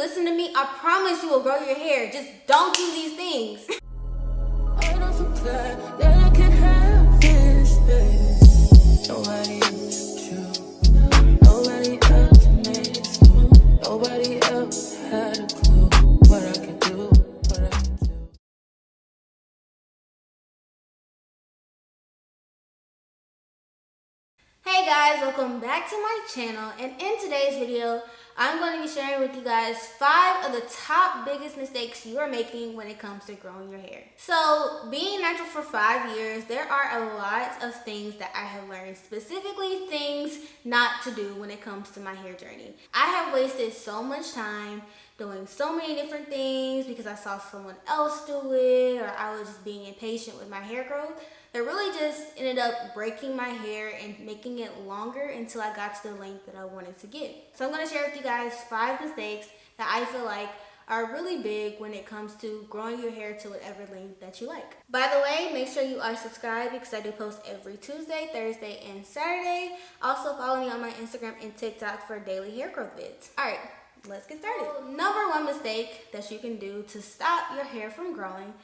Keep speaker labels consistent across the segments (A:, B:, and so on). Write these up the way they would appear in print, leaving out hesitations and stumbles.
A: listen to me, I promise you will grow your hair. Just don't do these things.
B: I don't feel glad that I can have this, baby. Nobody else you. Nobody else makes you. Nobody else had a clue what I could do, what I could do.
A: Hey guys, welcome back to my channel, and in today's video I'm going to be sharing with you guys 5 of the top biggest mistakes you are making when it comes to growing your hair. So being natural for 5 years, there are a lot of things that I have learned, specifically things not to do when it comes to my hair journey. I have wasted so much time doing so many different things because I saw someone else do it, or I was just being impatient with my hair growth. That really just ended up breaking my hair and making it longer until I got to the length that I wanted to get. So I'm going to share with you guys 5 mistakes that I feel like are really big when it comes to growing your hair to whatever length that you like. By the way, make sure you are subscribed because I do post every Tuesday, Thursday, and Saturday. Also follow me on my Instagram and TikTok for daily hair growth vids. Alright, let's get started. Number 1 mistake that you can do to stop your hair from growing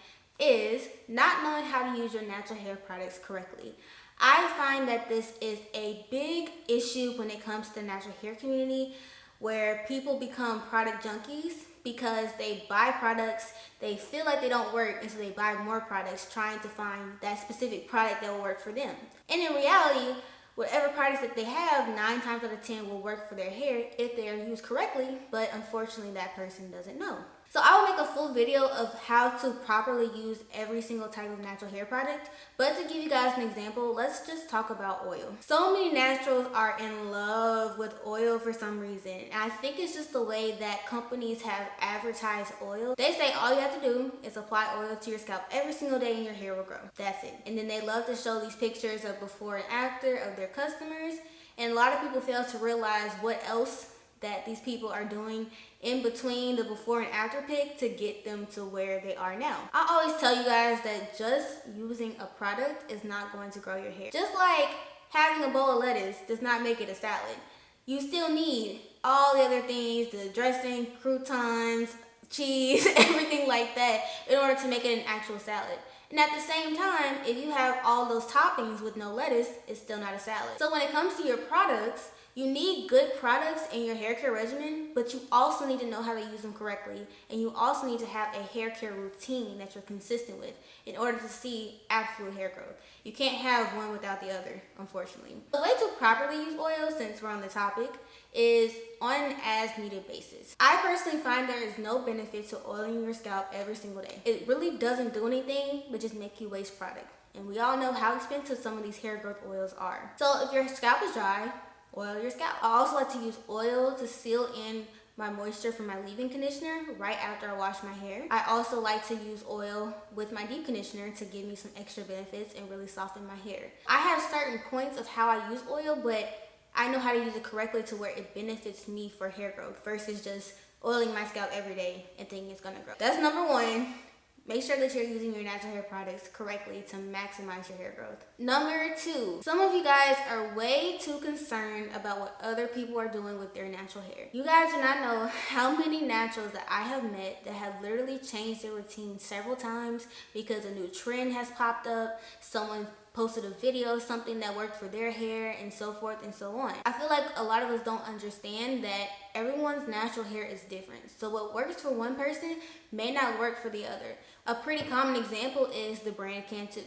A: is not knowing how to use your natural hair products correctly. I find that this is a big issue when it comes to the natural hair community, where people become product junkies because they buy products, they feel like they don't work, and so they buy more products trying to find that specific product that will work for them. And in reality, whatever products that they have, 9 times out of 10 will work for their hair if they are used correctly, but unfortunately that person doesn't know. So I will make a full video of how to properly use every single type of natural hair product, but to give you guys an example, let's just talk about oil. So many naturals are in love with oil for some reason, and I think it's just the way that companies have advertised oil. They say all you have to do is apply oil to your scalp every single day and your hair will grow. That's it. And then they love to show these pictures of before and after of their customers, and a lot of people fail to realize what else that these people are doing in between the before and after pic to get them to where they are now. I always tell you guys that just using a product is not going to grow your hair. Just like having a bowl of lettuce does not make it a salad. You still need all the other things, the dressing, croutons, cheese, everything like that in order to make it an actual salad. And at the same time, if you have all those toppings with no lettuce, it's still not a salad. So when it comes to your products, you need good products in your hair care regimen, but you also need to know how to use them correctly. And you also need to have a hair care routine that you're consistent with in order to see absolute hair growth. You can't have one without the other, unfortunately. The way to properly use oil, since we're on the topic, is on an as-needed basis. I personally find there is no benefit to oiling your scalp every single day. It really doesn't do anything but just make you waste product. And we all know how expensive some of these hair growth oils are. So if your scalp is dry, oil your scalp. I also like to use oil to seal in my moisture from my leave-in conditioner right after I wash my hair. I also like to use oil with my deep conditioner to give me some extra benefits and really soften my hair. I have certain points of how I use oil, but I know how to use it correctly to where it benefits me for hair growth versus just oiling my scalp every day and thinking it's gonna grow. That's number 1. Make sure that you're using your natural hair products correctly to maximize your hair growth. Number 2, some of you guys are way too concerned about what other people are doing with their natural hair. You guys do not know how many naturals that I have met that have literally changed their routine several times because a new trend has popped up, someone posted a video, something that worked for their hair, and so forth and so on. I feel like a lot of us don't understand that everyone's natural hair is different. So what works for one person may not work for the other. A pretty common example is the brand Cantu.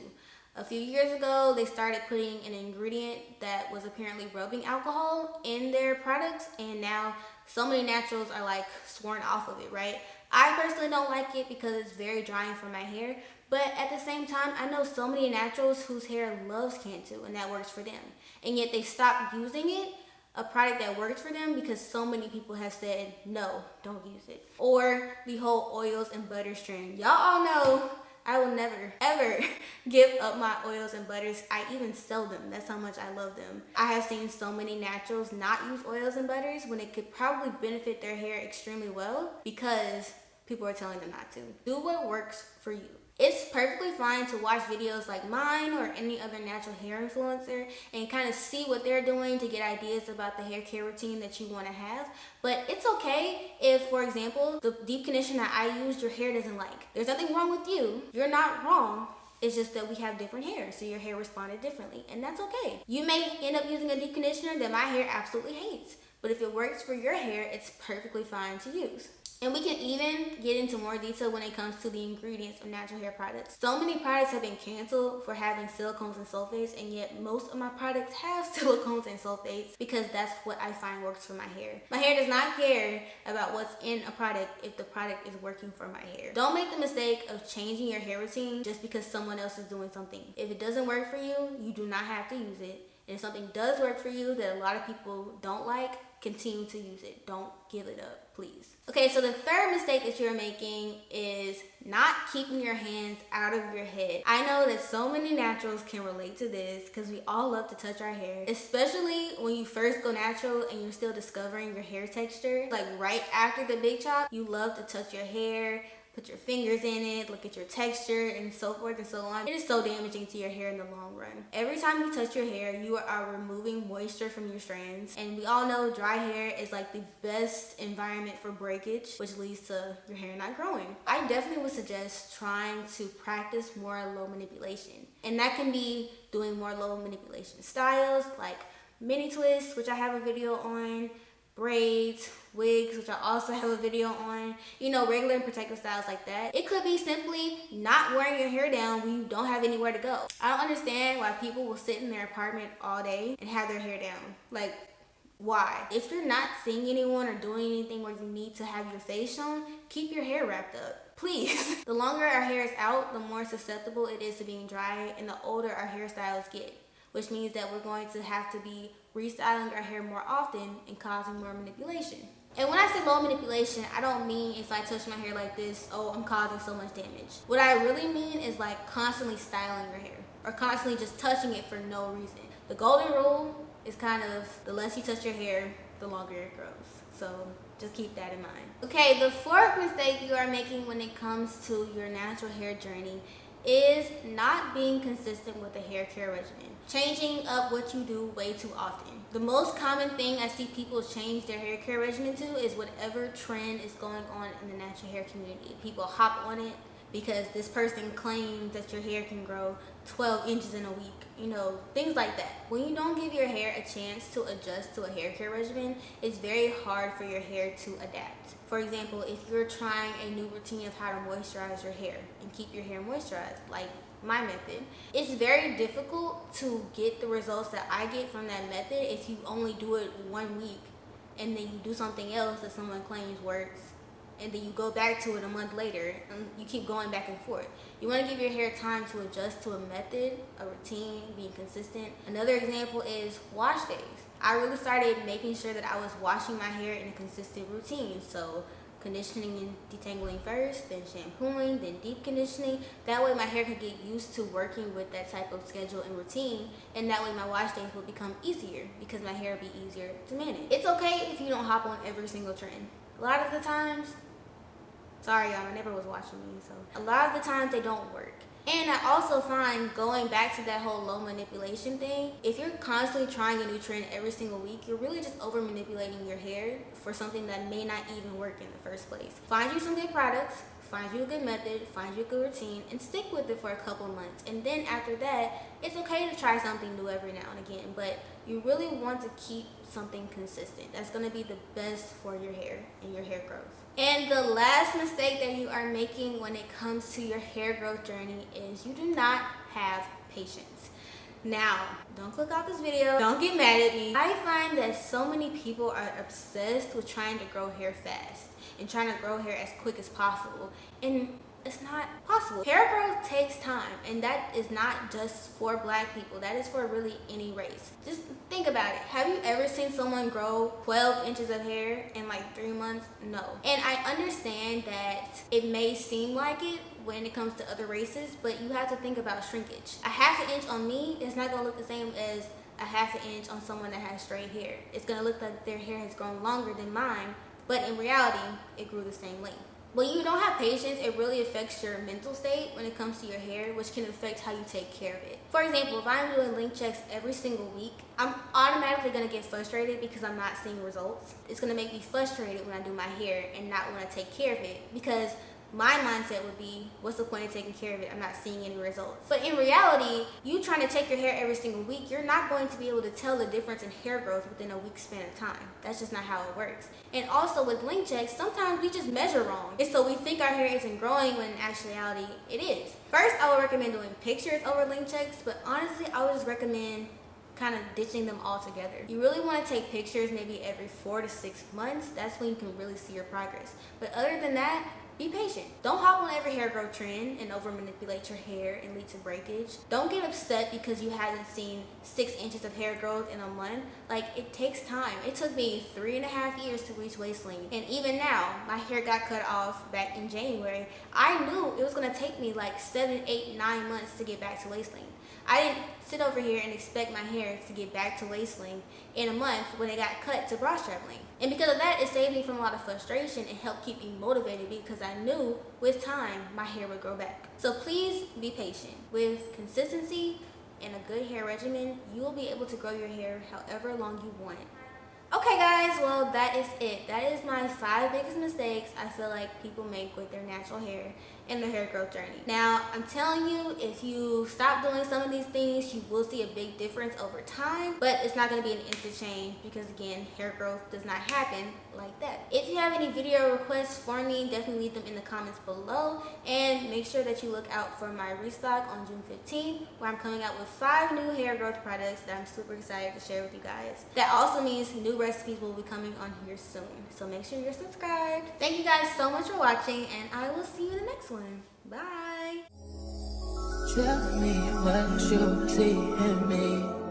A: A few years ago, they started putting an ingredient that was apparently rubbing alcohol in their products, and now so many naturals are like sworn off of it, right? I personally don't like it because it's very drying for my hair, but at the same time, I know so many naturals whose hair loves Cantu and that works for them, and yet they stopped using it, a product that works for them, because so many people have said, no, don't use it. Or the whole oils and butters trend. Y'all all know I will never, ever give up my oils and butters. I even sell them. That's how much I love them. I have seen so many naturals not use oils and butters when it could probably benefit their hair extremely well because people are telling them not to. Do what works for you. It's perfectly fine to watch videos like mine or any other natural hair influencer and kind of see what they're doing to get ideas about the hair care routine that you want to have. But it's okay if, for example, the deep conditioner that I use, your hair doesn't like. There's nothing wrong with you. You're not wrong. It's just that we have different hair, so your hair responded differently, and that's okay. You may end up using a deep conditioner that my hair absolutely hates, but if it works for your hair, it's perfectly fine to use. And we can even get into more detail when it comes to the ingredients of natural hair products. So many products have been canceled for having silicones and sulfates, and yet most of my products have silicones and sulfates because that's what I find works for my hair. My hair does not care about what's in a product if the product is working for my hair. Don't make the mistake of changing your hair routine just because someone else is doing something. If it doesn't work for you, you do not have to use it. And if something does work for you that a lot of people don't like, continue to use it. Don't give it up, please. Okay, so the third mistake that you're making is not keeping your hands out of your head. I know that so many naturals can relate to this because we all love to touch our hair, especially when you first go natural and you're still discovering your hair texture. Like right after the big chop, you love to touch your hair, put your fingers in it, look at your texture, and so forth and so on. It is so damaging to your hair in the long run. Every time you touch your hair, you are removing moisture from your strands. And we all know dry hair is like the best environment for breakage, which leads to your hair not growing. I definitely would suggest trying to practice more low manipulation. And that can be doing more low manipulation styles like mini twists, which I have a video on, braids, wigs, which I also have a video on, regular and protective styles like that. It could be simply not wearing your hair down when you don't have anywhere to go. I don't understand why people will sit in their apartment all day and have their hair down. Like, why? If you're not seeing anyone or doing anything where you need to have your face shown, keep your hair wrapped up. Please. The longer our hair is out, the more susceptible it is to being dry, and the older our hairstyles get, which means that we're going to have to be restyling our hair more often and causing more manipulation. And when I say low manipulation, I don't mean if I touch my hair like this, oh, I'm causing so much damage. What I really mean is like constantly styling your hair or constantly just touching it for no reason. The golden rule is kind of the less you touch your hair, the longer it grows. So just keep that in mind. Okay, the fourth mistake you are making when it comes to your natural hair journey is not being consistent with the hair care regimen. Changing up what you do way too often. The most common thing I see people change their hair care regimen to is whatever trend is going on in the natural hair community. People hop on it because this person claims that your hair can grow 12 inches in a week, things like that. When you don't give your hair a chance to adjust to a hair care regimen, it's very hard for your hair to adapt. For example, if you're trying a new routine of how to moisturize your hair and keep your hair moisturized, like my method, it's very difficult to get the results that I get from that method if you only do it 1 week and then you do something else that someone claims works, and then you go back to it a month later and you keep going back and forth. You want to give your hair time to adjust to a method, a routine, being consistent. Another example is wash days. I really started making sure that I was washing my hair in a consistent routine. So conditioning and detangling first, then shampooing, then deep conditioning. That way my hair could get used to working with that type of schedule and routine, and that way my wash days will become easier because my hair will be easier to manage. It's okay if you don't hop on every single trend. A lot of the times, sorry y'all, my neighbor was watching me, so a lot of the times they don't work. And I also find, going back to that whole low manipulation thing, if you're constantly trying a new trend every single week, you're really just over manipulating your hair for something that may not even work in the first place. Find you some good products, find you a good method, find you a good routine, and stick with it for a couple months. And then after that, it's okay to try something new every now and again, but you really want to keep something consistent. That's going to be the best for your hair and your hair growth. And the last mistake that you are making when it comes to your hair growth journey is you do not have patience. Now, don't click off this video. Don't get mad at me. I find that so many people are obsessed with trying to grow hair fast and trying to grow hair as quick as possible. And it's not possible. Hair growth takes time, and that is not just for Black people. That is for really any race. Just think about it. Have you ever seen someone grow 12 inches of hair in like 3 months? No. And I understand that it may seem like it when it comes to other races, but you have to think about shrinkage. A half an inch on me is not gonna look the same as a half an inch on someone that has straight hair. It's gonna look like their hair has grown longer than mine, but in reality, it grew the same length. When you don't have patience, it really affects your mental state when it comes to your hair, which can affect how you take care of it. For example, if I'm doing length checks every single week, I'm automatically gonna get frustrated because I'm not seeing results. It's gonna make me frustrated when I do my hair and not want to take care of it, because my mindset would be, what's the point of taking care of it? I'm not seeing any results. But in reality, you trying to check your hair every single week, you're not going to be able to tell the difference in hair growth within a week's span of time. That's just not how it works. And also with length checks, sometimes we just measure wrong. And so we think our hair isn't growing when in actuality it is. First, I would recommend doing pictures over length checks, but honestly, I would just recommend kind of ditching them all together. You really want to take pictures maybe every 4 to 6 months. That's when you can really see your progress. But other than that, be patient. Don't hop on every hair growth trend and over manipulate your hair and lead to breakage. Don't get upset because you haven't seen 6 inches of hair growth in a month. Like, it takes time. It took me 3.5 years to reach waist length. And even now, my hair got cut off back in January. I knew it was gonna take me like 7, 8, 9 months to get back to waist length. I didn't sit over here and expect my hair to get back to waist length in a month when it got cut to bra strap length. And because of that, it saved me from a lot of frustration and helped keep me motivated because I knew with time my hair would grow back. So please be patient. With consistency and a good hair regimen, you will be able to grow your hair however long you want. Okay guys, well that is it. That is my 5 biggest mistakes I feel like people make with their natural hair in their hair growth journey. Now, I'm telling you, if you stop doing some of these things, you will see a big difference over time, but it's not gonna be an instant change because again, hair growth does not happen like that. If you have any video requests for me, definitely leave them in the comments below, and make sure that you look out for my restock on June 15th, where I'm coming out with 5 new hair growth products that I'm super excited to share with you guys. That also means new recipes will be coming on here soon, so make sure you're subscribed. Thank you guys so much for watching, and I will see you in the next one. Bye.
B: Tell me what you see in me.